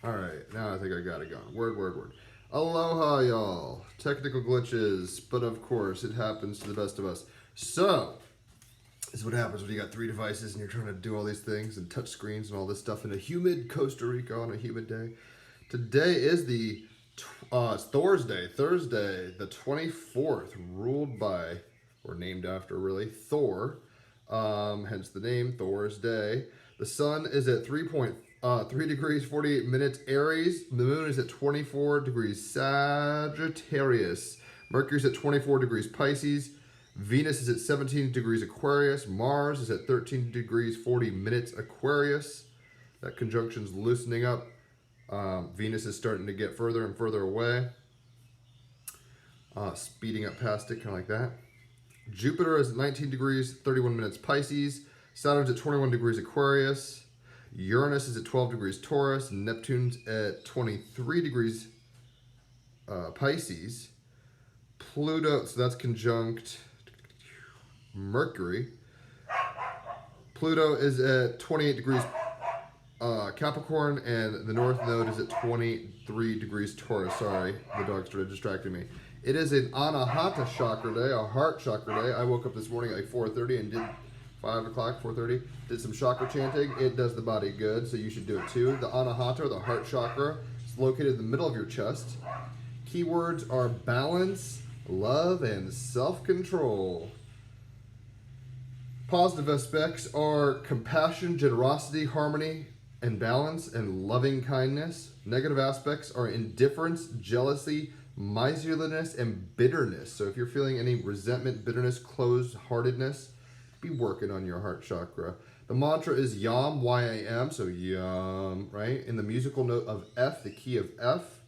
All right, now I think I got it going. Word. Aloha, y'all. Technical glitches, but of course it happens to the best of us. So, this is what happens when you got three devices and you're trying to do all these things and touch screens and all this stuff in a humid Costa Rica on a humid day. Today is it's Thursday, the 24th, ruled by, or named after really, Thor. Hence the name, Thor's Day. The sun is at 3 degrees 48 minutes Aries. The moon is at 24 degrees Sagittarius. Mercury's at 24 degrees Pisces. Venus is at 17 degrees Aquarius. Mars is at 13 degrees 40 minutes Aquarius. That conjunction's loosening up. Venus is starting to get further and further away. Speeding up past it, kind of like that. Jupiter is at 19 degrees 31 minutes Pisces. Saturn's at 21 degrees Aquarius. Uranus is at 12 degrees Taurus. Neptune's at 23 degrees Pisces. Pluto, so that's conjunct Mercury. Pluto is at 28 degrees Capricorn, and the North Node is at 23 degrees Taurus. Sorry, the dog started distracting me. It is an Anahata chakra day, a heart chakra day. I woke up this morning at like 4:30 and did 5 o'clock, 4:30, did some chakra chanting. It does the body good, so you should do it too. The Anahata, or the heart chakra, is located in the middle of your chest. Keywords are balance, love, and self-control. Positive aspects are compassion, generosity, harmony, and balance, and loving kindness. Negative aspects are indifference, jealousy, miserliness, and bitterness. So if you're feeling any resentment, bitterness, closed-heartedness, be working on your heart chakra. The mantra is Yam, Y-A-M, so Yam, right? In the musical note of F, the key of F.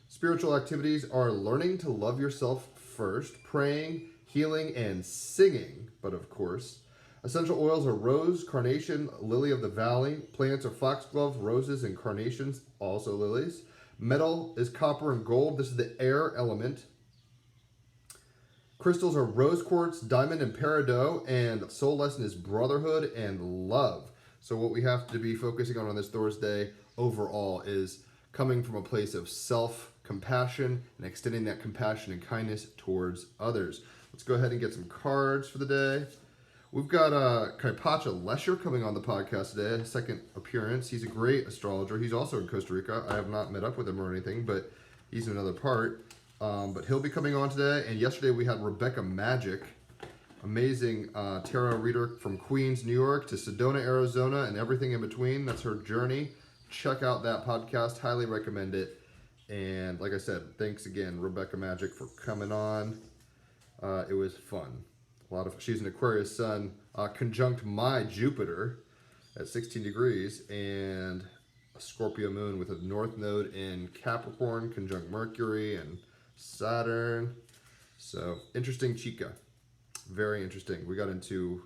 Spiritual activities are learning to love yourself first, praying, healing, and singing, but of course. Essential oils are rose, carnation, lily of the valley. Plants are foxglove, roses, and carnations, also lilies. Metal is copper and gold. This is the air element. Crystals are rose quartz, diamond, and peridot. And soul lesson is brotherhood and love. So what we have to be focusing on this Thursday overall is coming from a place of self-compassion and extending that compassion and kindness towards others. Let's go ahead and get some cards for the day. We've got Kaipacha Lesher coming on the podcast today, second appearance. He's a great astrologer. He's also in Costa Rica. I have not met up with him or anything, but he's in another part. But he'll be coming on today. And yesterday we had Rebecca Magic, amazing tarot reader from Queens, New York to Sedona, Arizona, and everything in between. That's her journey. Check out that podcast. Highly recommend it. And like I said, thanks again, Rebecca Magic, for coming on. It was fun. She's an Aquarius sun, conjunct my Jupiter at 16 degrees, and a Scorpio moon with a north node in Capricorn, conjunct Mercury and Saturn. So interesting chica, very interesting. We got into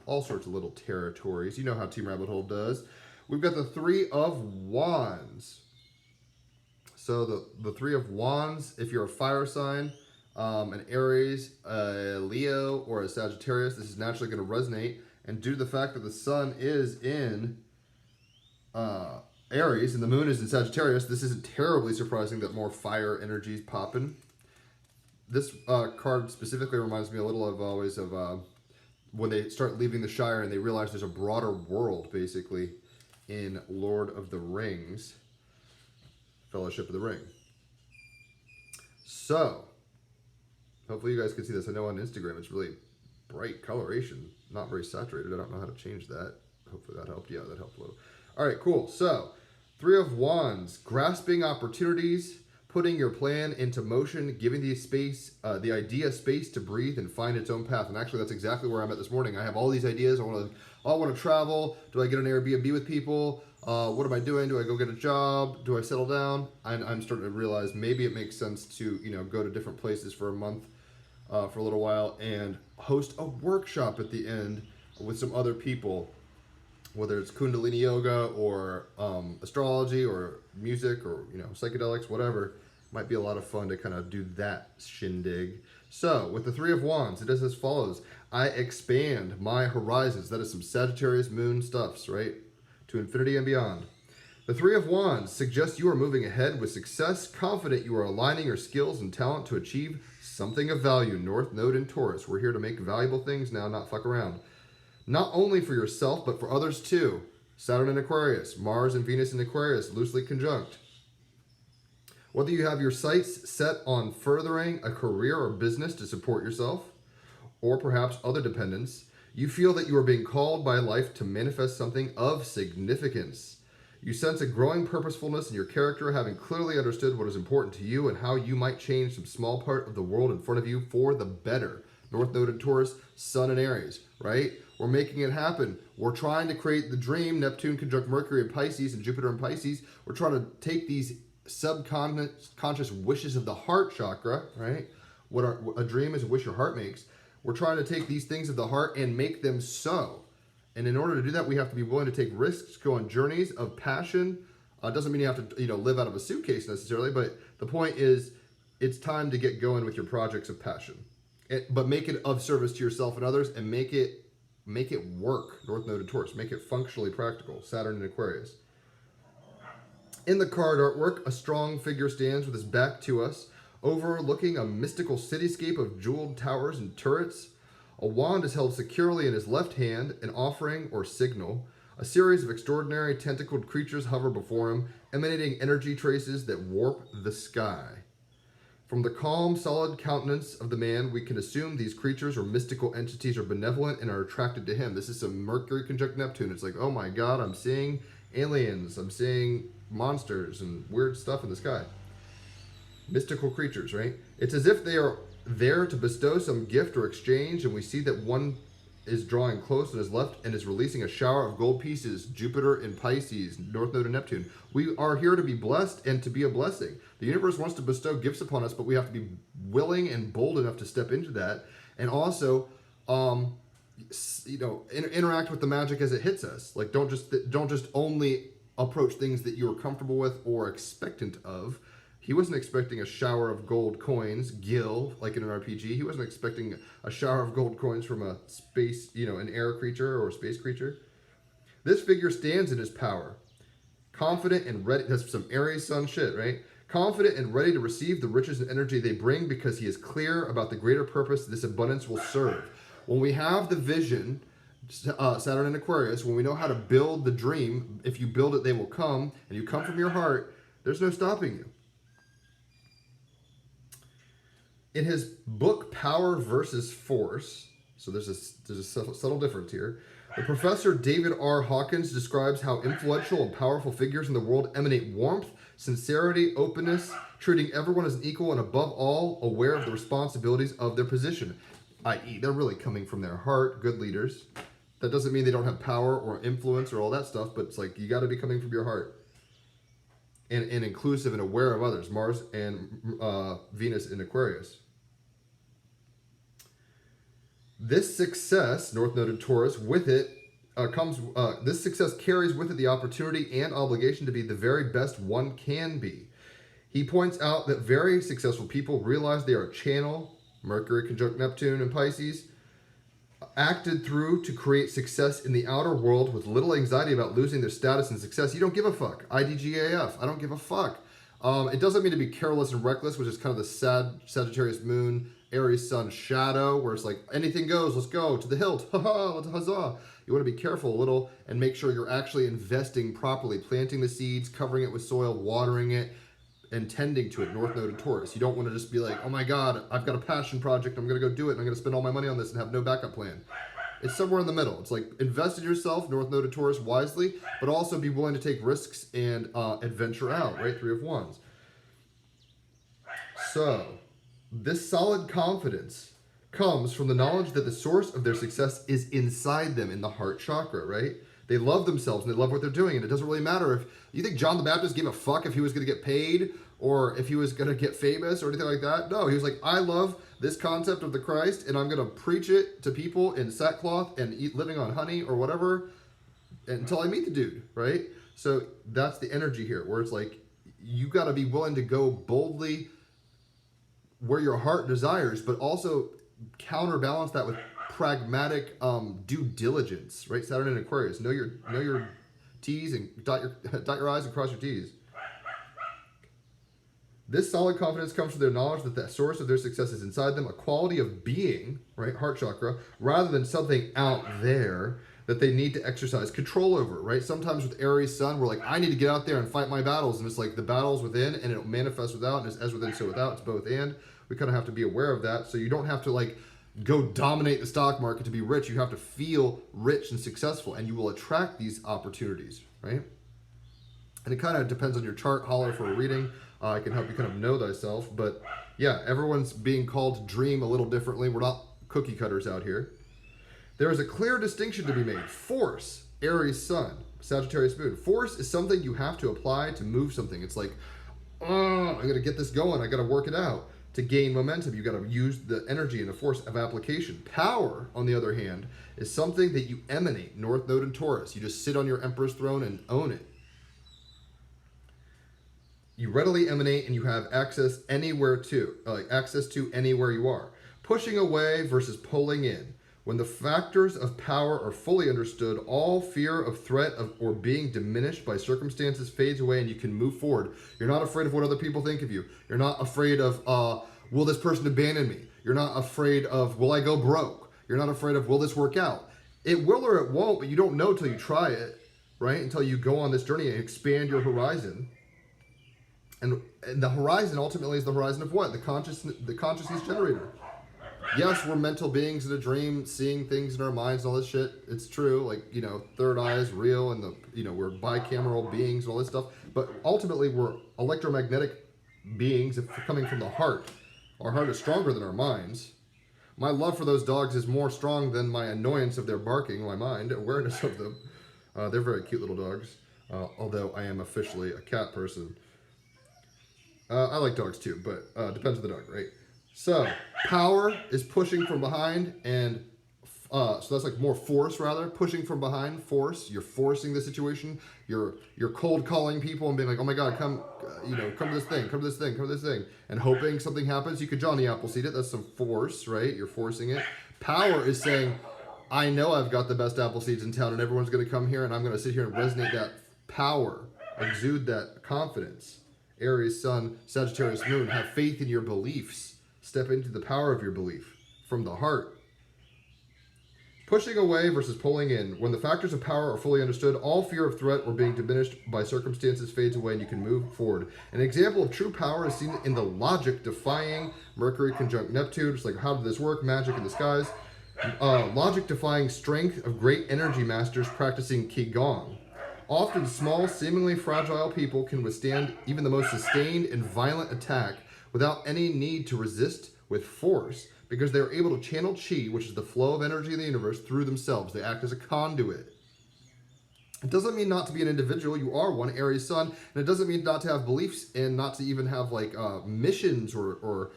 all sorts of little territories. You know how Team Rabbit Hole does. We've got the Three of Wands. So the Three of Wands, if you're a fire sign, an Aries, a Leo, or a Sagittarius, this is naturally going to resonate. And due to the fact that the sun is in Aries and the moon is in Sagittarius, this isn't terribly surprising that more fire energy is popping. This card specifically reminds me a little of always of when they start leaving the Shire and they realize there's a broader world, basically, in Lord of the Rings, Fellowship of the Ring. So, hopefully you guys can see this. I know on Instagram it's really bright coloration, not very saturated. I don't know how to change that. Hopefully that helped. Yeah, that helped a little. All right, cool. So, Three of Wands, grasping opportunities, putting your plan into motion, giving the idea space to breathe and find its own path. And actually, that's exactly where I'm at this morning. I have all these ideas. I want to travel. Do I get an Airbnb with people? What am I doing? Do I go get a job? Do I settle down? I'm starting to realize maybe it makes sense to go to different places for a month, for a little while, and host a workshop at the end with some other people, whether it's Kundalini yoga or astrology or music or psychedelics, whatever. Might be a lot of fun to kind of do that shindig. So with the Three of Wands, it is as follows: I expand my horizons. That is some Sagittarius Moon stuffs, right? To infinity and beyond. The Three of Wands suggests you are moving ahead with success, confident you are aligning your skills and talent to achieve something of value. North Node in Taurus. We're here to make valuable things now, not fuck around. Not only for yourself, but for others too. Saturn and Aquarius, Mars and Venus in Aquarius, loosely conjunct. Whether you have your sights set on furthering a career or business to support yourself, or perhaps other dependents, you feel that you are being called by life to manifest something of significance. You sense a growing purposefulness in your character, having clearly understood what is important to you and how you might change some small part of the world in front of you for the better. North Node in Taurus, Sun in Aries, right? We're making it happen. We're trying to create the dream. Neptune conjunct Mercury in Pisces and Jupiter in Pisces. We're trying to take these subconscious wishes of the heart chakra, right? What a dream is a wish your heart makes. We're trying to take these things of the heart and make them so. And in order to do that, we have to be willing to take risks, go on journeys of passion. Doesn't mean you have to, live out of a suitcase necessarily, but the point is, it's time to get going with your projects of passion. But make it of service to yourself and others, and make it work. North Node in Taurus. Make it functionally practical. Saturn and Aquarius. In the card artwork, a strong figure stands with his back to us, overlooking a mystical cityscape of jeweled towers and turrets. A wand is held securely in his left hand, an offering or signal. A series of extraordinary tentacled creatures hover before him, emanating energy traces that warp the sky. From the calm, solid countenance of the man, we can assume these creatures or mystical entities are benevolent and are attracted to him. This is some Mercury conjunct Neptune. It's like, oh my God, I'm seeing aliens. I'm seeing monsters and weird stuff in the sky. Mystical creatures, right? It's as if they are there to bestow some gift or exchange, and we see that one is drawing close on his left and is releasing a shower of gold pieces. Jupiter in Pisces, North Node in Neptune. We are here to be blessed and to be a blessing. The universe wants to bestow gifts upon us, but we have to be willing and bold enough to step into that, and also, interact with the magic as it hits us. Like, don't just only approach things that you're comfortable with or expectant of. He wasn't expecting a shower of gold coins, Gil, like in an RPG. He wasn't expecting a shower of gold coins from a space, an air creature or a space creature. This figure stands in his power. Confident and ready. That's some Aries sun shit, right? Confident and ready to receive the riches and energy they bring because he is clear about the greater purpose this abundance will serve. When we have the vision, Saturn and Aquarius, when we know how to build the dream, if you build it, they will come, and you come from your heart, there's no stopping you. In his book, Power versus Force, so there's a subtle difference here, the Professor David R. Hawkins describes how influential and powerful figures in the world emanate warmth, sincerity, openness, treating everyone as an equal and above all aware of the responsibilities of their position, i.e. they're really coming from their heart, good leaders. That doesn't mean they don't have power or influence or all that stuff, but it's like you got to be coming from your heart. And inclusive and aware of others. Mars and Venus in Aquarius. This success, North Node in Taurus, with it this success carries with it the opportunity and obligation to be the very best one can be. He points out that very successful people realize they are a channel, Mercury conjunct Neptune in Pisces, acted through to create success in the outer world with little anxiety about losing their status and success. You don't give a fuck. IDGAF. I don't give a fuck. It doesn't mean to be careless and reckless, which is kind of the Sagittarius Moon, Aries Sun shadow, where it's like, anything goes, let's go, to the hilt, let's huzzah. You want to be careful a little and make sure you're actually investing properly, planting the seeds, covering it with soil, watering it, and tending to it, North Node in Taurus. You don't want to just be like, oh my God, I've got a passion project, I'm going to go do it, and I'm going to spend all my money on this and have no backup plan. It's somewhere in the middle. It's like, invest in yourself, North Node in Taurus, wisely, but also be willing to take risks and adventure out, right? Three of Wands. So, this solid confidence comes from the knowledge that the source of their success is inside them in the heart chakra, right? They love themselves and they love what they're doing, and it doesn't really matter if you think John the Baptist gave a fuck if he was going to get paid or if he was going to get famous or anything like that. No, he was like, I love this concept of the Christ, and I'm going to preach it to people in sackcloth and living on honey or whatever until I meet the dude, right? So that's the energy here, where it's like you got to be willing to go boldly where your heart desires, but also counterbalance that with pragmatic due diligence, right? Saturn and Aquarius. Know your T's and dot your I's and cross your T's. This solid confidence comes from their knowledge that the source of their success is inside them, a quality of being, right, heart chakra, rather than something out there that they need to exercise control over, right? Sometimes with Aries Sun, we're like, I need to get out there and fight my battles, and it's like the battle's within, and it'll manifest without, and it's as within, so without. It's both and. We kind of have to be aware of that, so you don't have to like go dominate the stock market to be rich. You have to feel rich and successful, and you will attract these opportunities, right? And it kind of depends on your chart. Holler for a reading. I can help you kind of know thyself. But yeah, everyone's being called to dream a little differently. We're not cookie cutters out here. There is a clear distinction to be made. Force, Aries Sun, Sagittarius Moon. Force is something you have to apply to move something. It's like, oh, I got to get this going. I got to work it out. To gain momentum, you got to use the energy and the force of application. Power, on the other hand, is something that you emanate. North Node and Taurus. You just sit on your Emperor's throne and own it. You readily emanate and you have access anywhere to, access to anywhere you are. Pushing away versus pulling in. When the factors of power are fully understood, all fear of threat or being diminished by circumstances fades away and you can move forward. You're not afraid of what other people think of you. You're not afraid of, will this person abandon me? You're not afraid of, will I go broke? You're not afraid of, will this work out? It will or it won't, but you don't know till you try it, right? Until you go on this journey and expand your horizon. And the horizon ultimately is the horizon of what? The consciousness generator. Yes, we're mental beings in a dream, seeing things in our minds and all this shit. It's true, like, you know, third eye is real and we're bicameral beings and all this stuff. But ultimately, we're electromagnetic beings coming from the heart. Our heart is stronger than our minds. My love for those dogs is more strong than my annoyance of their barking, my mind, awareness of them. They're very cute little dogs, although I am officially a cat person. I like dogs too, but depends on the dog, right? So power is pushing from behind, and so that's like more force rather. Pushing from behind, force. You're forcing the situation. You're cold calling people and being like, oh my God, come, come to this thing, come to this thing, come to this thing, and hoping something happens. You could Johnny Appleseed it. That's some force, right? You're forcing it. Power is saying, I know I've got the best apple seeds in town, and everyone's going to come here, and I'm going to sit here and resonate that power, exude that confidence. Aries Sun, Sagittarius Moon, have faith in your beliefs. Step into the power of your belief from the heart. Pushing away versus pulling in. When the factors of power are fully understood, all fear of threat or being diminished by circumstances fades away and you can move forward. An example of true power is seen in the logic defying Mercury conjunct Neptune. It's like, how did this work? Magic in the skies. Logic defying strength of great energy masters practicing Qigong. Often small, seemingly fragile people can withstand even the most sustained and violent attack without any need to resist with force, because they are able to channel chi, which is the flow of energy in the universe, through themselves. They act as a conduit. It doesn't mean not to be an individual. You are one, Aries Sun, and it doesn't mean not to have beliefs and not to even have like missions or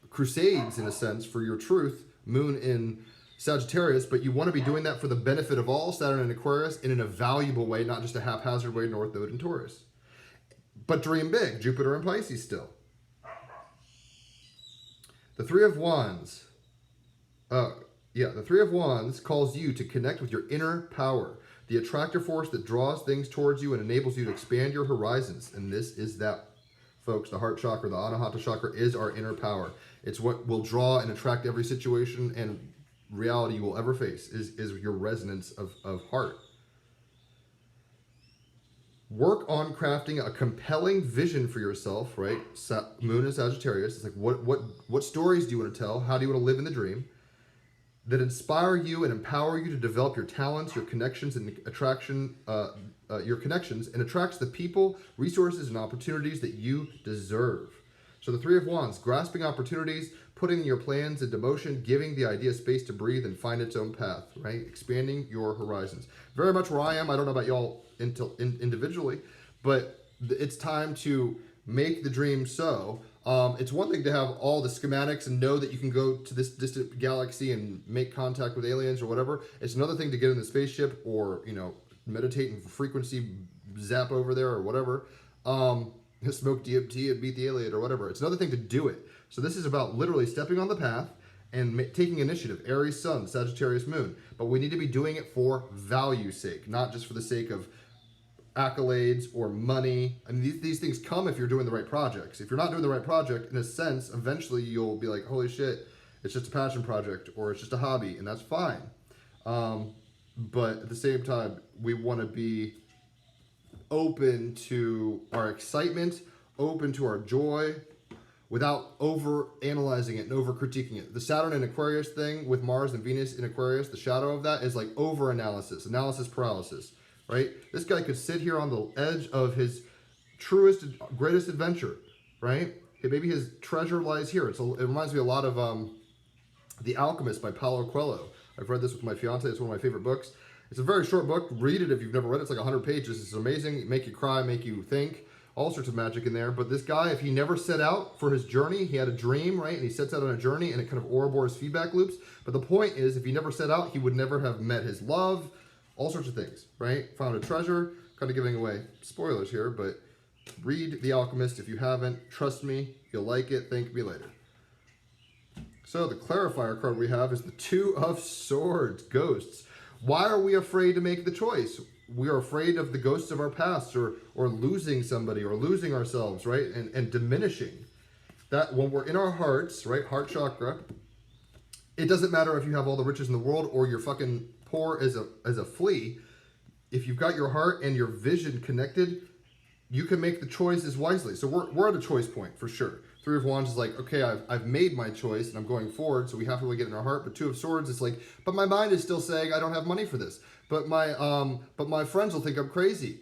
crusades in a sense for your truth. Moon in Sagittarius, but you want to be doing that for the benefit of all, Saturn and Aquarius, in a valuable way, not just a haphazard way, North Node and Taurus. But dream big, Jupiter and Pisces still. The Three of Wands. The Three of Wands calls you to connect with your inner power, the attractive force that draws things towards you and enables you to expand your horizons. And this is that, folks. The heart chakra, the Anahata chakra, is our inner power. It's what will draw and attract every situation and reality you will ever face, is your resonance of heart. Work on crafting a compelling vision for yourself, right? Moon and Sagittarius. It's like, what stories do you want to tell? How do you want to live in the dream? That inspire you and empower you to develop your talents, your connections, and attracts the people, resources, and opportunities that you deserve. So the Three of Wands, grasping opportunities, putting your plans into motion, giving the idea space to breathe and find its own path, right? Expanding your horizons. Very much where I am. I don't know about y'all individually, but it's time to make the dream so. It's one thing to have all the schematics and know that you can go to this distant galaxy and make contact with aliens or whatever. It's another thing to get in the spaceship or, meditate and frequency zap over there or whatever. Smoke DMT and meet the alien or whatever. It's another thing to do it. So this is about literally stepping on the path and taking initiative. Aries Sun, Sagittarius Moon. But we need to be doing it for value's sake, not just for the sake of accolades or money. I mean, these things come if you're doing the right projects. If you're not doing the right project, in a sense, eventually you'll be like, holy shit, it's just a passion project or it's just a hobby, and that's fine. But at the same time, we want to be open to our excitement, open to our joy, without over analyzing it and over critiquing it. The Saturn and Aquarius thing with Mars and Venus in Aquarius, the shadow of that is like over analysis paralysis, right? This guy could sit here on the edge of his truest, greatest adventure, right? Maybe his treasure lies here. It reminds me a lot of The Alchemist by Paulo Coelho. I've read this with my fiance. It's one of my favorite books. It's a very short book. Read it if you've never read it. It's like 100 pages. It's amazing. Make you cry, make you think. All sorts of magic in there. But this guy, if he never set out for his journey, he had a dream, right? And he sets out on a journey, and it kind of Ouroboros feedback loops. But the point is, if he never set out, he would never have met his love. All sorts of things, right? Found a treasure. Kind of giving away spoilers here, but read The Alchemist if you haven't. Trust me, you'll like it. Thank me later. So the clarifier card we have is the Two of Swords, ghosts. Why are we afraid to make the choice? We are afraid of the ghosts of our past, or losing somebody, or losing ourselves, right? And diminishing. That when we're in our hearts, right? Heart chakra. It doesn't matter if you have all the riches in the world or you're fucking poor as a flea. If you've got your heart and your vision connected, you can make the choices wisely. So we're at a choice point for sure. Three of Wands is like, okay, I've made my choice and I'm going forward, so we have to really get in our heart. But Two of Swords is like, but my mind is still saying I don't have money for this. But my friends will think I'm crazy.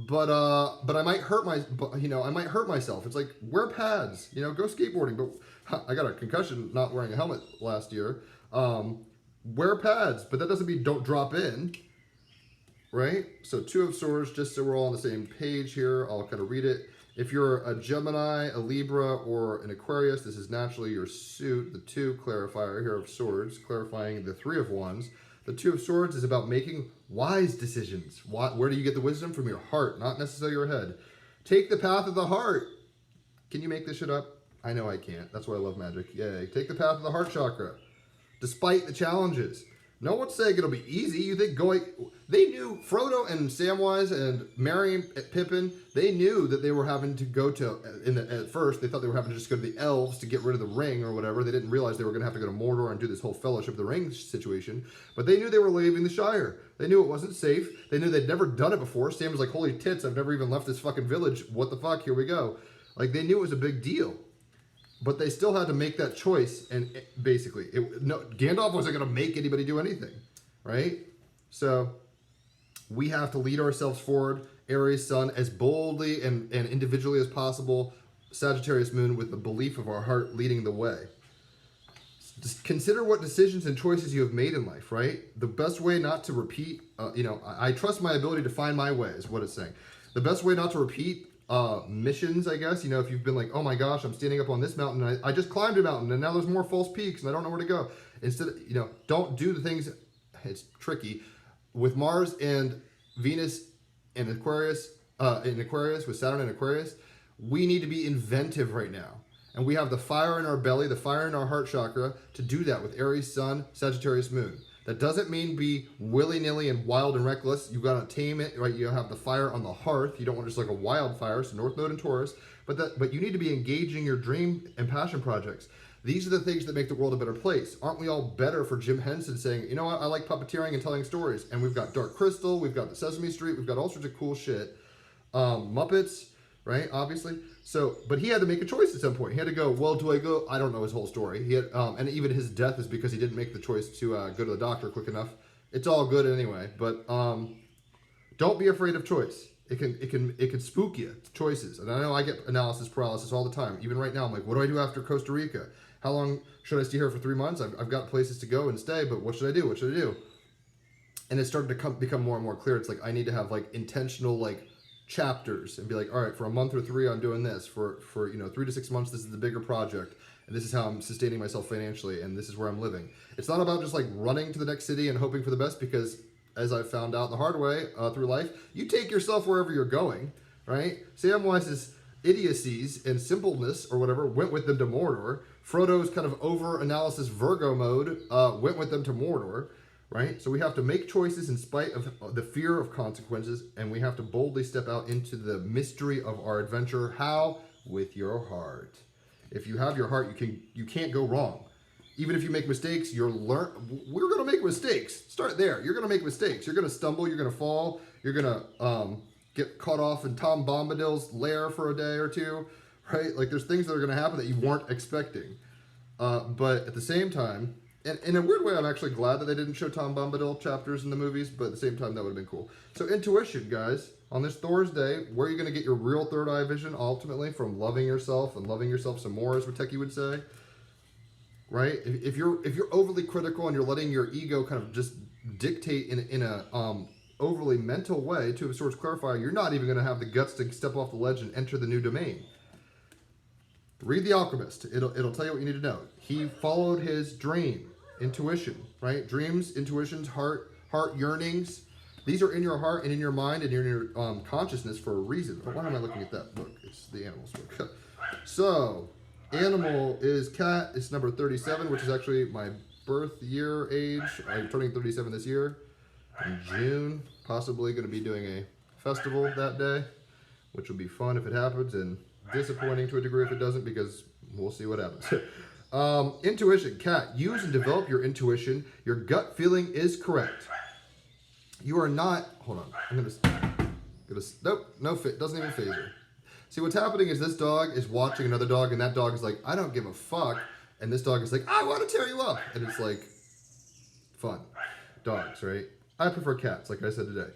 But I might hurt I might hurt myself. It's like, wear pads, go skateboarding. But I got a concussion not wearing a helmet last year. Wear pads, but that doesn't mean don't drop in, right? So Two of Swords, just so we're all on the same page here, I'll kind of read it. If you're a Gemini, a Libra, or an Aquarius, this is naturally your suit. The Two clarifier here of Swords, clarifying the Three of Wands. The Two of Swords is about making wise decisions. Where do you get the wisdom? From your heart, not necessarily your head. Take the path of the heart. Can you make this shit up? I know I can't. That's why I love magic. Yay. Take the path of the heart chakra. Despite the challenges. No one's saying it'll be easy. You think they knew, Frodo and Samwise and Merry and Pippin, they knew that they were having to go at first, they thought they were having to just go to the elves to get rid of the ring or whatever. They didn't realize they were going to have to go to Mordor and do this whole Fellowship of the Ring situation. But they knew they were leaving the Shire. They knew it wasn't safe. They knew they'd never done it before. Sam was like, holy tits, I've never even left this fucking village. What the fuck? Here we go. Like, they knew it was a big deal. But they still had to make that choice, and basically, Gandalf wasn't going to make anybody do anything, right? So we have to lead ourselves forward. Aries Sun, as boldly and individually as possible. Sagittarius Moon, with the belief of our heart leading the way. Just consider what decisions and choices you have made in life, right? The best way not to repeat, I trust my ability to find my way, is what it's saying. The best way not to repeat missions, I guess, if you've been like, oh my gosh, I'm standing up on this mountain, and I just climbed a mountain, and now there's more false peaks, and I don't know where to go. Instead, don't do the things, it's tricky. With Mars and Venus and Aquarius, with Saturn and Aquarius, we need to be inventive right now. And we have the fire in our belly, the fire in our heart chakra, to do that with Aries Sun, Sagittarius Moon. That doesn't mean be willy-nilly and wild and reckless. You got to tame it, right? You have the fire on the hearth. You don't want just like a wildfire, so North Node and Taurus. But you need to be engaging your dream and passion projects. These are the things that make the world a better place. Aren't we all better for Jim Henson saying, you know what, I like puppeteering and telling stories. And we've got Dark Crystal, we've got the Sesame Street, we've got all sorts of cool shit. Muppets, right, obviously. So, but he had to make a choice at some point. He had to go, well, do I go? I don't know his whole story. He had, and even his death is because he didn't make the choice to go to the doctor quick enough. It's all good anyway. But don't be afraid of choice. It can spook you. Choices. And I know I get analysis paralysis all the time. Even right now, I'm like, what do I do after Costa Rica? How long should I stay here for 3 months? I've got places to go and stay, but what should I do? What should I do? And it started to become more and more clear. It's like I need to have like intentional chapters and be like, all right, for a month or 3, I'm doing this. For 3 to 6 months, this is the bigger project, and this is how I'm sustaining myself financially, and this is where I'm living. It's not about just running to the next city and hoping for the best, because as I found out the hard way through life, you take yourself wherever you're going, right? Samwise's idiocies and simpleness or whatever went with them to Mordor. Frodo's kind of over-analysis Virgo mode went with them to Mordor, right? So we have to make choices in spite of the fear of consequences, and we have to boldly step out into the mystery of our adventure. How? With your heart. If you have your heart, you can't go wrong. Even if you make mistakes, we're going to make mistakes. Start there. You're going to make mistakes. You're going to stumble. You're going to fall. You're going to get caught off in Tom Bombadil's lair for a day or two, right? Like there's things that are going to happen that you weren't expecting. But at the same time, and in a weird way, I'm actually glad that they didn't show Tom Bombadil chapters in the movies, but at the same time, that would have been cool. So intuition, guys, on this Thursday, where are you going to get your real third eye vision ultimately? From loving yourself and loving yourself some more, as Techie would say. Right? If you're overly critical and you're letting your ego kind of just dictate in a overly mental way, to a source clarifier, you're not even going to have the guts to step off the ledge and enter the new domain. Read The Alchemist. It'll tell you what you need to know. He followed his dream, intuition, right? Dreams, intuitions, heart yearnings. These are in your heart and in your mind and in your consciousness for a reason. But why am I looking at that book? It's the animals book. So, animal is cat. It's number 37, which is actually my birth year age. I'm turning 37 this year. In June, possibly going to be doing a festival that day, which will be fun if it happens, and disappointing to a degree if it doesn't, because we'll see what happens. Intuition, cat. Use and develop your intuition. Your gut feeling is correct. You are not. Hold on. I'm gonna. Nope. No fit. Doesn't even phase her. See, what's happening is this dog is watching another dog, and that dog is like, I don't give a fuck. And this dog is like, I want to tear you up. And it's like, fun. Dogs, right? I prefer cats, like I said today.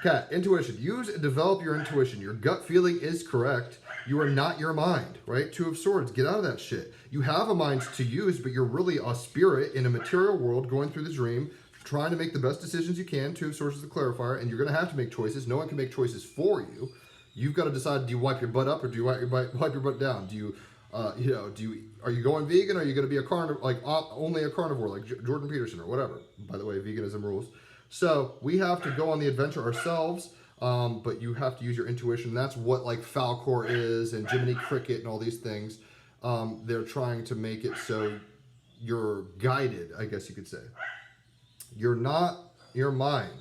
Cat, intuition. Use and develop your intuition. Your gut feeling is correct. You are not your mind, right? Two of Swords. Get out of that shit. You have a mind to use, but you're really a spirit in a material world going through the dream, trying to make the best decisions you can. Two of Swords is the clarifier, and you're going to have to make choices. No one can make choices for you. You've got to decide, do you wipe your butt up or do you wipe your butt down? Do you, are you going vegan, or are you going to be a carnivore, like only a carnivore, like Jordan Peterson or whatever? By the way, veganism rules. So we have to go on the adventure ourselves, but you have to use your intuition. That's what like Falcor is and Jiminy Cricket and all these things. They're trying to make it so you're guided, I guess you could say. You're not your mind.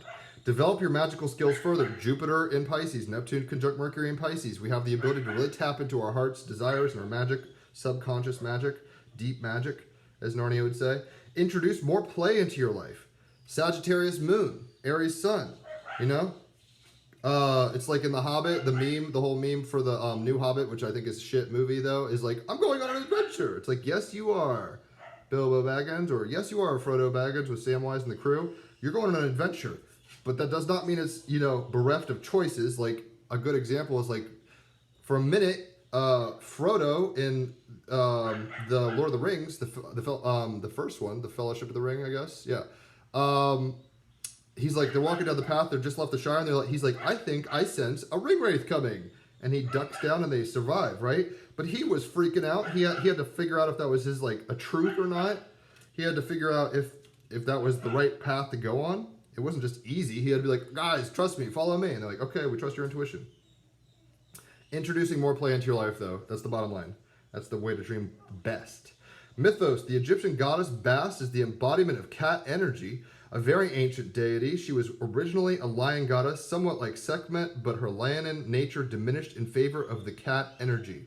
Develop your magical skills further. Jupiter in Pisces, Neptune conjunct Mercury in Pisces. We have the ability to really tap into our heart's desires and our magic, subconscious magic, deep magic, as Narnia would say. Introduce more play into your life. Sagittarius Moon, Aries Sun, it's like in The Hobbit, the whole meme for the new Hobbit, which I think is a shit movie though, is like, I'm going on an adventure. It's like, yes you are, Bilbo Baggins, or yes you are, Frodo Baggins with Samwise and the crew. You're going on an adventure. But that does not mean it's, bereft of choices. Like, a good example is, like, for a minute, Frodo in the Lord of the Rings, the first one, the Fellowship of the Ring, I guess, yeah. He's like, they're walking down the path, they're just left the Shire, and he's like, I think I sense a ring wraith coming. And he ducks down and they survive, right? But he was freaking out. He had to figure out if that was his, like, a truth or not. He had to figure out if that was the right path to go on. It wasn't just easy. He had to be like, guys, trust me, follow me. And they're like, okay, we trust your intuition. Introducing more play into your life, though. That's the bottom line. That's the way to dream best. Mythos. The Egyptian goddess Bast is the embodiment of cat energy, a very ancient deity. She was originally a lion goddess, somewhat like Sekhmet, but her leonine nature diminished in favor of the cat energy.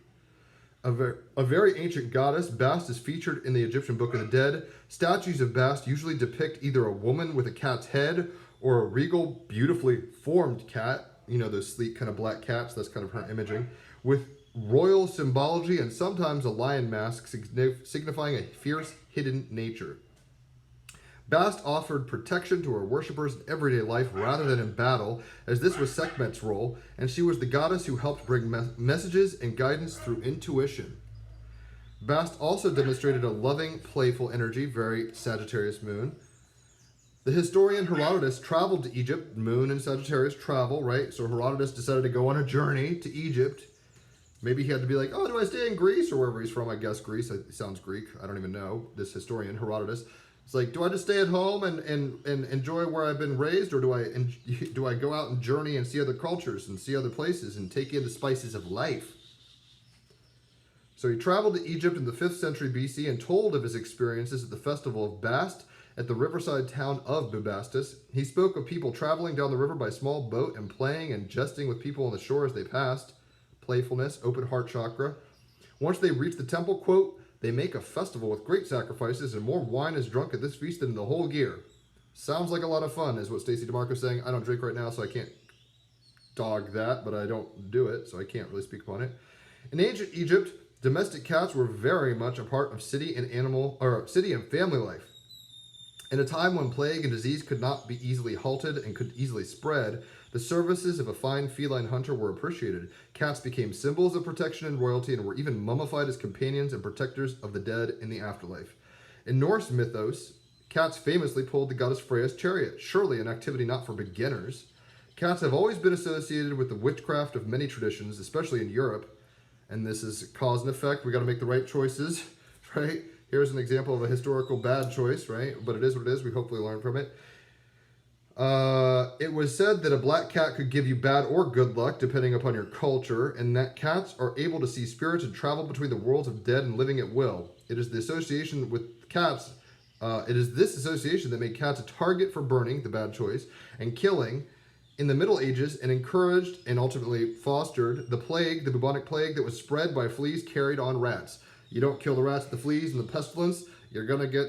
A very ancient goddess, Bast is featured in the Egyptian Book of the Dead. Statues of Bast usually depict either a woman with a cat's head or a regal, beautifully formed cat. Those sleek kind of black cats, that's kind of her imaging. With royal symbology and sometimes a lion mask signifying a fierce, hidden nature. Bast offered protection to her worshippers in everyday life rather than in battle, as this was Sekhmet's role, and she was the goddess who helped bring messages and guidance through intuition. Bast also demonstrated a loving, playful energy, very Sagittarius Moon. The historian Herodotus traveled to Egypt. Moon and Sagittarius travel, right? So Herodotus decided to go on a journey to Egypt. Maybe he had to be like, oh, do I stay in Greece? Or wherever he's from, I guess Greece. It sounds Greek. I don't even know. This historian, Herodotus. It's like, do I just stay at home and enjoy where I've been raised, or do I go out and journey and see other cultures and see other places and take in the spices of life? So he traveled to Egypt in the 5th century BC and told of his experiences at the festival of Bast at the riverside town of Bubastis. He spoke of people traveling down the river by small boat and playing and jesting with people on the shore as they passed. Playfulness, open heart chakra. Once they reach the temple, quote, they make a festival with great sacrifices and more wine is drunk at this feast than the whole year. Sounds like a lot of fun, is what Stacey DeMarco's saying. I don't drink right now, so I can't dog that, but I don't do it, so I can't really speak upon it. In ancient Egypt, domestic cats were very much a part of city and family life. In a time when plague and disease could not be easily halted and could easily spread, the services of a fine feline hunter were appreciated. Cats became symbols of protection and royalty and were even mummified as companions and protectors of the dead in the afterlife. In Norse mythos, cats famously pulled the goddess Freya's chariot, surely an activity not for beginners. Cats have always been associated with the witchcraft of many traditions, especially in Europe. And this is cause and effect. We got to make the right choices, right? Here's an example of a historical bad choice, right? But it is what it is. We hopefully learn from it. It was said that a black cat could give you bad or good luck, depending upon your culture, and that cats are able to see spirits and travel between the worlds of dead and living at will. It is the association with cats. It is this association that made cats a target for burning, the bad choice, and killing in the Middle Ages, and encouraged and ultimately fostered the plague, the bubonic plague that was spread by fleas carried on rats. You don't kill the rats, the fleas, and the pestilence, you're going to get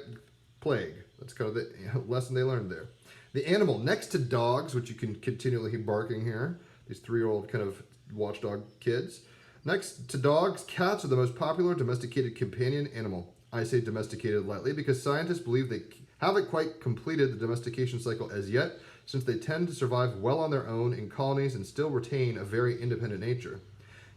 plague. That's kind of the lesson they learned there. The animal next to dogs, which you can continually hear barking here, these 3-year-old kind of watchdog kids. Next to dogs, cats are the most popular domesticated companion animal. I say domesticated lightly because scientists believe they haven't quite completed the domestication cycle as yet, since they tend to survive well on their own in colonies and still retain a very independent nature.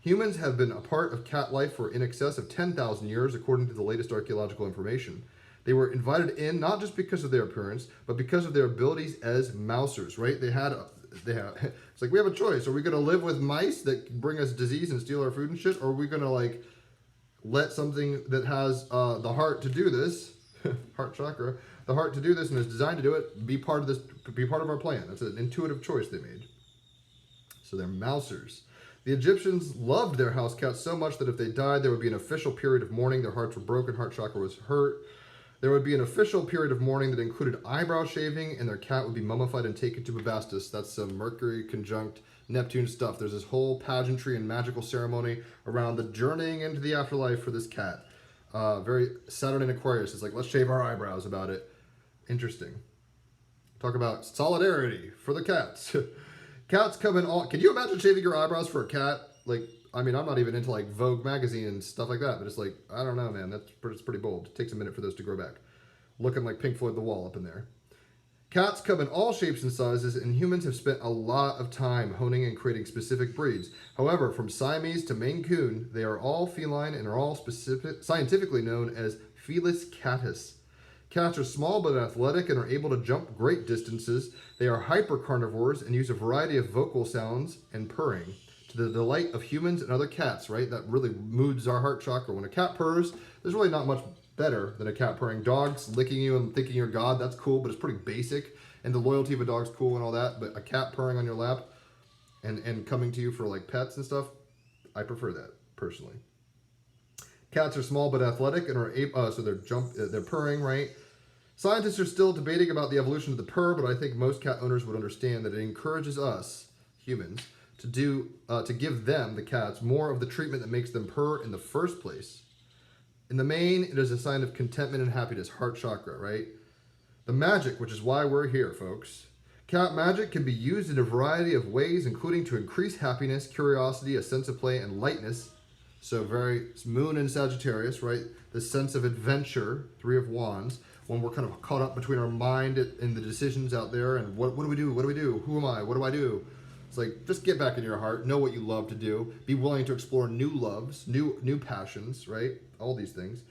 Humans have been a part of cat life for in excess of 10,000 years, according to the latest archaeological information. They were invited in not just because of their appearance, but because of their abilities as mousers, right? It's like we have a choice. Are we going to live with mice that bring us disease and steal our food and shit? Or are we going to like let something that has the heart to do this, heart chakra, the heart to do this and is designed to do it, be part of our plan? That's an intuitive choice they made. So they're mousers. The Egyptians loved their house cats so much that if they died, there would be an official period of mourning. Their hearts were broken, heart chakra was hurt. There would be an official period of mourning that included eyebrow shaving, and their cat would be mummified and taken to Bubastis. That's some Mercury conjunct Neptune stuff. There's this whole pageantry and magical ceremony around the journeying into the afterlife for this cat. Very Saturn and Aquarius. It's like, let's shave our eyebrows about it. Interesting. Talk about solidarity for the cats. Cats come in all... Can you imagine shaving your eyebrows for a cat? Like, I mean, I'm not even into like Vogue magazine and stuff like that, but it's like, I don't know, man. It's pretty bold. It takes a minute for those to grow back. Looking like Pink Floyd The Wall up in there. Cats come in all shapes and sizes, and humans have spent a lot of time honing and creating specific breeds. However, from Siamese to Maine Coon, they are all feline and are all scientifically known as Felis catus. Cats are small but athletic and are able to jump great distances. They are hypercarnivores and use a variety of vocal sounds and purring to the delight of humans and other cats, right? That really moves our heart chakra. When a cat purrs, there's really not much better than a cat purring. Dogs licking you and thinking you're God, that's cool, but it's pretty basic. And the loyalty of a dog's cool and all that, but a cat purring on your lap and coming to you for like pets and stuff, I prefer that, personally. Cats are small but athletic and are so they're purring, right? Scientists are still debating about the evolution of the purr, but I think most cat owners would understand that it encourages us, humans, to give them, the cats, more of the treatment that makes them purr in the first place. In the main, it is a sign of contentment and happiness, heart chakra, right? The magic, which is why we're here, folks. Cat magic can be used in a variety of ways, including to increase happiness, curiosity, a sense of play, and lightness. So very Moon and Sagittarius, right? The sense of adventure, 3 of Wands, when we're kind of caught up between our mind and the decisions out there and what do we do? What do we do? Who am I? What do I do? It's like, just get back in your heart, know what you love to do, be willing to explore new loves, new passions, right? All these things.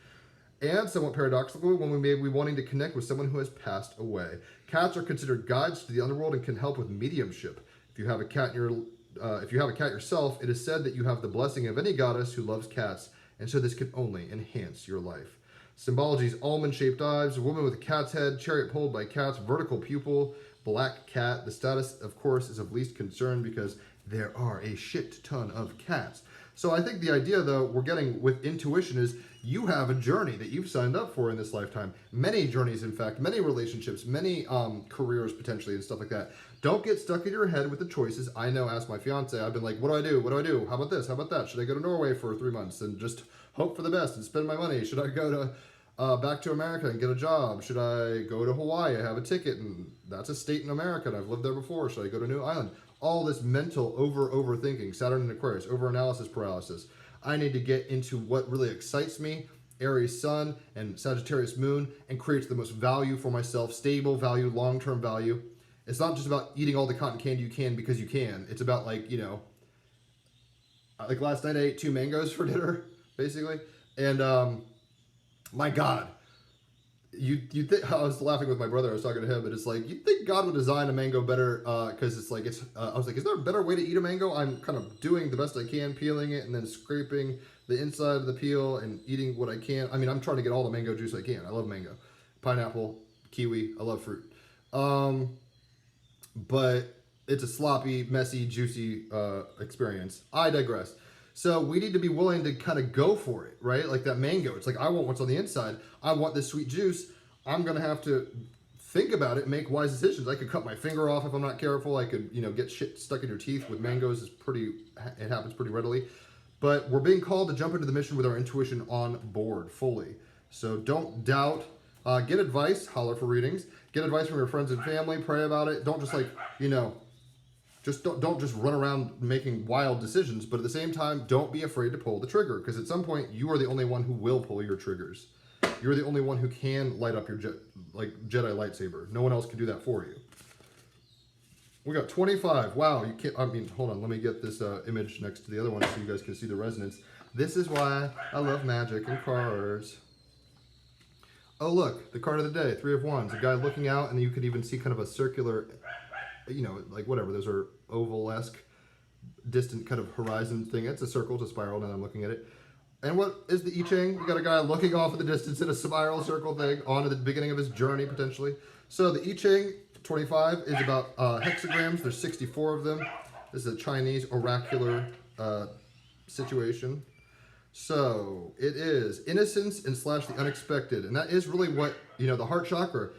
And somewhat paradoxically, when we may be wanting to connect with someone who has passed away. Cats are considered guides to the underworld and can help with mediumship. If you have a cat yourself, it is said that you have the blessing of any goddess who loves cats, and so this can only enhance your life. Symbologies: almond-shaped eyes, a woman with a cat's head, chariot pulled by cats, vertical pupil, black cat. The status, of course, is of least concern because there are a shit ton of cats. So I think the idea, though, we're getting with intuition is you have a journey that you've signed up for in this lifetime. Many journeys, in fact, many relationships, many careers potentially and stuff like that. Don't get stuck in your head with the choices. I know, ask my fiance, I've been like, what do I do? What do I do? How about this? How about that? Should I go to Norway for 3 months and just hope for the best and spend my money? Should I go to back to America and get a job? Should I go to Hawaii? I have a ticket and that's a state in America and I've lived there before. Should I go to a new island? All this mental overthinking, Saturn and Aquarius, overanalysis paralysis. I need to get into what really excites me, Aries Sun and Sagittarius Moon, and creates the most value for myself, stable value, long-term value. It's not just about eating all the cotton candy you can because you can. It's about like, you know, like last night I ate 2 mangoes for dinner, basically. And my God, you think, I was laughing with my brother, I was talking to him, but it's like, you'd think God would design a mango better, because it's like, I was like, is there a better way to eat a mango? I'm kind of doing the best I can, peeling it and then scraping the inside of the peel and eating what I can. I mean, I'm trying to get all the mango juice I can. I love mango. Pineapple, kiwi, I love fruit. But it's a sloppy, messy, juicy experience. I digress. So we need to be willing to kind of go for it, right? Like that mango. It's like, I want what's on the inside. I want this sweet juice. I'm going to have to think about it and make wise decisions. I could cut my finger off if I'm not careful. I could, you know, get shit stuck in your teeth with mangoes. It happens pretty readily. But we're being called to jump into the mission with our intuition on board fully. So don't doubt. Get advice. Holler for readings. Get advice from your friends and family. Pray about it. Don't just like, you know, just don't just run around making wild decisions, but at the same time, don't be afraid to pull the trigger, because at some point, you are the only one who will pull your triggers. You're the only one who can light up your Jedi lightsaber. No one else can do that for you. We got 25. Wow, you can't. I mean, hold on. Let me get this image next to the other one so you guys can see the resonance. This is why I love magic and cards. Oh, look, the card of the day, 3 of Wands. A guy looking out, and you could even see kind of a circular, you know, like whatever, those are oval-esque, distant kind of horizon thing. It's a circle, it's a spiral, now I'm looking at it. And what is the I Ching? You got a guy looking off at the distance in a spiral circle thing, on to the beginning of his journey, potentially. So the I Ching, 25, is about hexagrams. There's 64 of them. This is a Chinese oracular situation. So it is innocence and / the unexpected. And that is really what, you know, the heart chakra,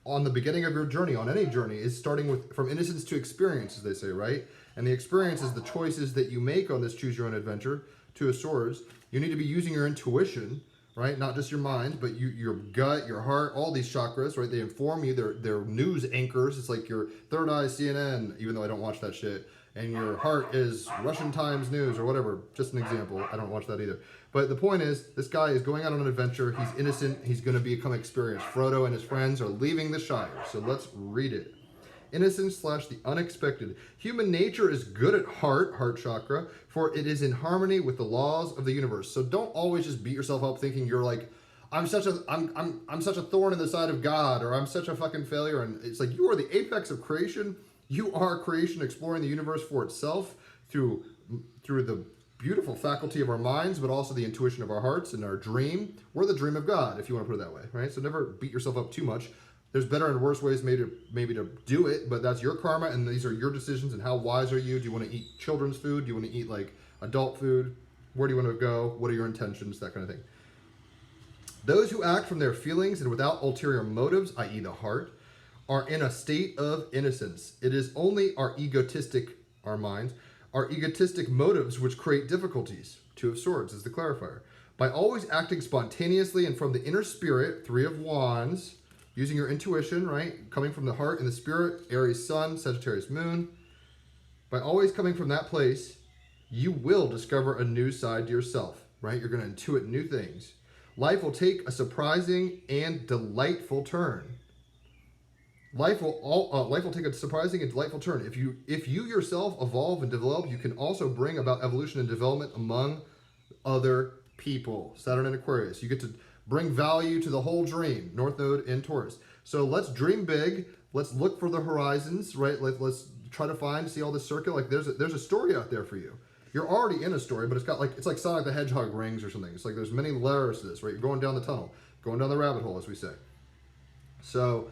on the beginning of your journey, on any journey, is starting with from innocence to experience, as they say, right? And the experience is the choices that you make on this choose your own adventure, 2 of Swords. You need to be using your intuition, right? Not just your mind, but your gut, your heart, all these chakras, right? They inform you. They're news anchors. It's like your third eye CNN, even though I don't watch that shit. And your heart is Russian Times News or whatever. Just an example. I don't watch that either. But the point is, this guy is going out on an adventure. He's innocent. He's going to become experienced. Frodo and his friends are leaving the Shire. So let's read it. Innocence / the unexpected. Human nature is good at heart chakra, for it is in harmony with the laws of the universe. So don't always just beat yourself up thinking you're like, I'm such a thorn in the side of God, or I'm such a fucking failure. And it's like, you are the apex of creation. You are creation exploring the universe for itself through the beautiful faculty of our minds, but also the intuition of our hearts and our dream. We're the dream of God, if you want to put it that way, right? So never beat yourself up too much. There's better and worse ways maybe to do it, but that's your karma, and these are your decisions. And how wise are you? Do you want to eat children's food? Do you want to eat like adult food? Where do you want to go? What are your intentions? That kind of thing. Those who act from their feelings and without ulterior motives, i.e. the heart, are in a state of innocence. It is only our minds, our egotistic motives which create difficulties. 2 of Swords is the clarifier. By always acting spontaneously and from the inner spirit, 3 of Wands, using your intuition, right? Coming from the heart and the spirit, Aries Sun, Sagittarius Moon. By always coming from that place, you will discover a new side to yourself, right? You're going to intuit new things. Life will take a surprising and delightful turn. Life will take a surprising and delightful turn. If you yourself evolve and develop, you can also bring about evolution and development among other people. Saturn and Aquarius. You get to bring value to the whole dream. North Node in Taurus. So let's dream big. Let's look for the horizons, right? Let's try to see all this circuit. Like there's a story out there for you. You're already in a story, but it's like Sonic the Hedgehog rings or something. It's like there's many layers to this, right? You're going down the tunnel, going down the rabbit hole, as we say. So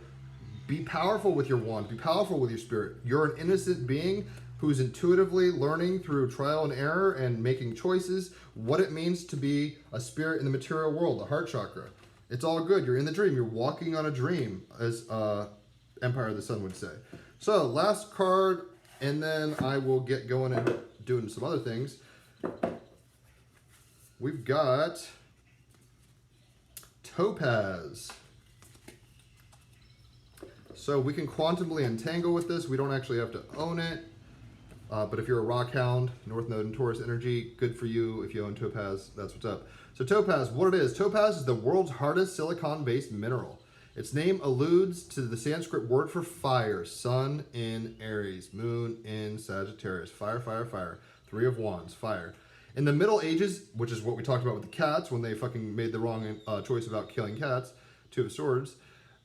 be powerful with your wand. Be powerful with your spirit. You're an innocent being who's intuitively learning through trial and error and making choices what it means to be a spirit in the material world, the heart chakra. It's all good. You're in the dream. You're walking on a dream, as Empire of the Sun would say. So, last card, and then I will get going and doing some other things. We've got Topaz. So we can quantumly entangle with this. We don't actually have to own it. But if you're a rock hound, North Node and Taurus energy, good for you. If you own Topaz, that's what's up. So Topaz, what it is, Topaz is the world's hardest silicon-based mineral. Its name alludes to the Sanskrit word for fire, sun in Aries, moon in Sagittarius. Fire, fire, fire. 3 of Wands, fire. In the Middle Ages, which is what we talked about with the cats when they fucking made the wrong choice about killing cats, 2 of Swords,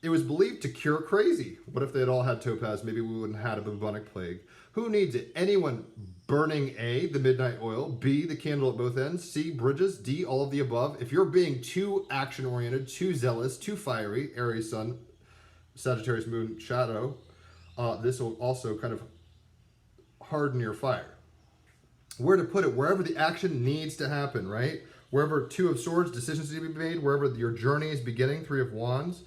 it was believed to cure crazy. What if they had all had Topaz? Maybe we wouldn't have had a bubonic plague. Who needs it? Anyone burning A, the midnight oil, B, the candle at both ends, C, bridges, D, all of the above. If you're being too action-oriented, too zealous, too fiery, Aries Sun, Sagittarius Moon, Shadow, this will also kind of harden your fire. Where to put it? Wherever the action needs to happen, right? Wherever 2 of Swords, decisions need to be made, wherever your journey is beginning, 3 of Wands,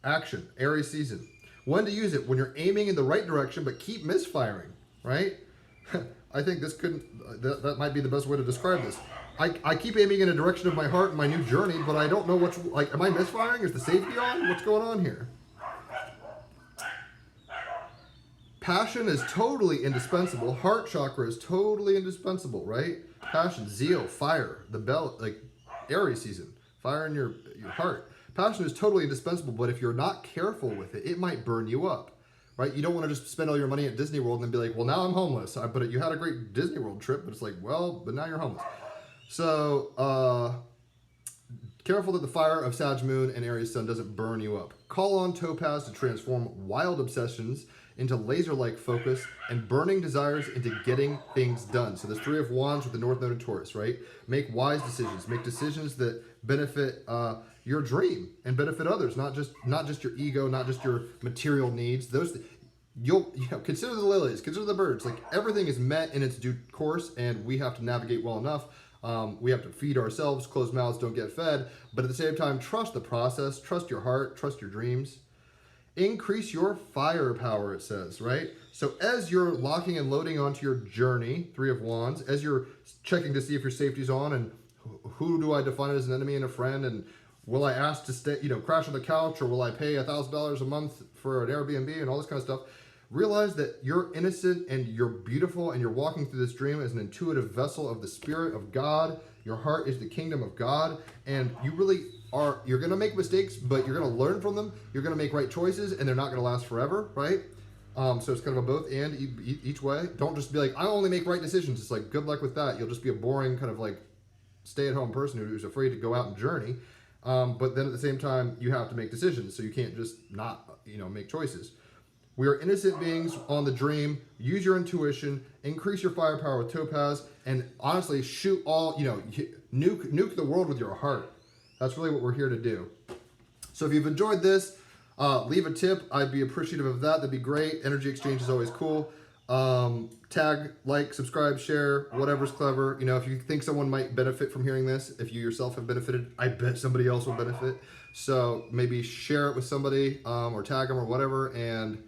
action, Aries season. When to use it? When you're aiming in the right direction, but keep misfiring, right? I think this that might be the best way to describe this. I keep aiming in a direction of my heart in my new journey, but I don't know which, like, am I misfiring? Is the safety on? What's going on here? Passion is totally indispensable. Heart chakra is totally indispensable, right? Passion, zeal, fire, the bell, like Aries season, fire in your heart. Passion is totally indispensable, but if you're not careful with it, it might burn you up, right? You don't want to just spend all your money at Disney World and then be like, well, now I'm homeless. But you had a great Disney World trip, but it's like, well, but now you're homeless. So, careful that the fire of Sag Moon and Aries Sun doesn't burn you up. Call on Topaz to transform wild obsessions into laser-like focus and burning desires into getting things done. So there's 3 of Wands with the North Node and Taurus, right? Make wise decisions. Make decisions that benefit your dream and benefit others, not just your ego, not just your material needs. Those consider the lilies, consider the birds. Like, everything is met in its due course, and we have to navigate well enough. We have to feed ourselves. Closed mouths don't get fed. But at the same time, trust the process, trust your heart, trust your dreams. Increase your firepower, it says, right? So as you're locking and loading onto your journey, 3 of Wands, as you're checking to see if your safety's on and who do I define as an enemy and a friend, and will I ask to stay, crash on the couch, or will I pay $1,000 a month for an Airbnb and all this kind of stuff? Realize that you're innocent and you're beautiful and you're walking through this dream as an intuitive vessel of the Spirit of God. Your heart is the kingdom of God, and you really are, you're going to make mistakes, but you're going to learn from them. You're going to make right choices, and they're not going to last forever, right? So it's kind of a both and each way. Don't just be like, I only make right decisions. It's like, good luck with that. You'll just be a boring kind of like stay-at-home person who's afraid to go out and journey. But then at the same time, you have to make decisions, so you can't just not, make choices. We are innocent beings on the dream. Use your intuition, increase your firepower with Topaz, and honestly, shoot all, nuke the world with your heart. That's really what we're here to do. So if you've enjoyed this, leave a tip. I'd be appreciative of that. That'd be great. Energy exchange is always cool. Tag, like, subscribe, share, whatever's clever. If you think someone might benefit from hearing this, if you yourself have benefited, I bet somebody else will benefit. So maybe share it with somebody, or tag them or whatever, and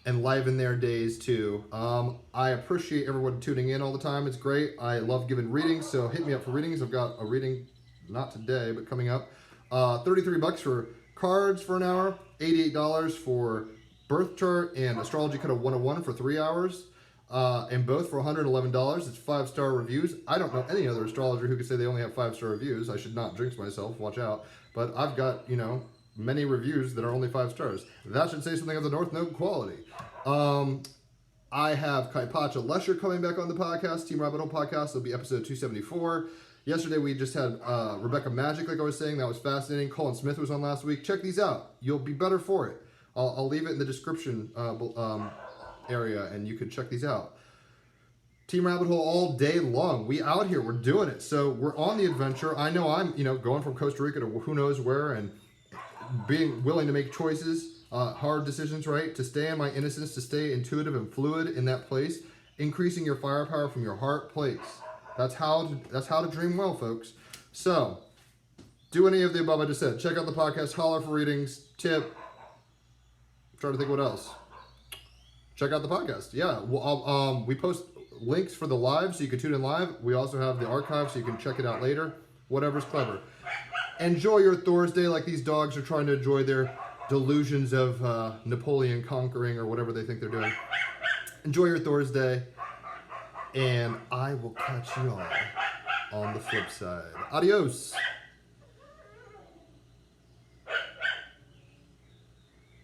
enliven their days too. I appreciate everyone tuning in all the time. It's great. I love giving readings, so hit me up for readings. I've got a reading, not today, but coming up. $33 for cards for an hour, $88 for birth chart and astrology code 101 for 3 hours, and both for $111. It's 5-star reviews. I don't know any other astrologer who could say they only have 5-star reviews. I should not jinx myself, watch out. But I've got, many reviews that are only 5 stars. That should say something of the North Node quality. I have Kaipacha Lesher coming back on the podcast, TEAMrabbithole podcast. It'll be episode 274. Yesterday we just had Rebecca Magic, like I was saying. That was fascinating. Colin Smith was on last week. Check these out. You'll be better for it. I'll leave it in the description area, and you can check these out. Team Rabbit Hole all day long. We out here. We're doing it. So we're on the adventure. I know I'm, going from Costa Rica to who knows where, and being willing to make choices. hard decisions, right? To stay in my innocence, to stay intuitive and fluid in that place, increasing your firepower from your heart place. That's how to dream well, folks. So, do any of the above I just said. Check out the podcast, Holler for readings, tip. I'm trying to think what else. Check out the podcast. Yeah, well, we post links for the live so you can tune in live. We also have the archive so you can check it out later. Whatever's clever. Enjoy your Thursday like these dogs are trying to enjoy their delusions of Napoleon conquering or whatever they think they're doing. Enjoy your Thursday, and I will catch you all on the flip side. Adios.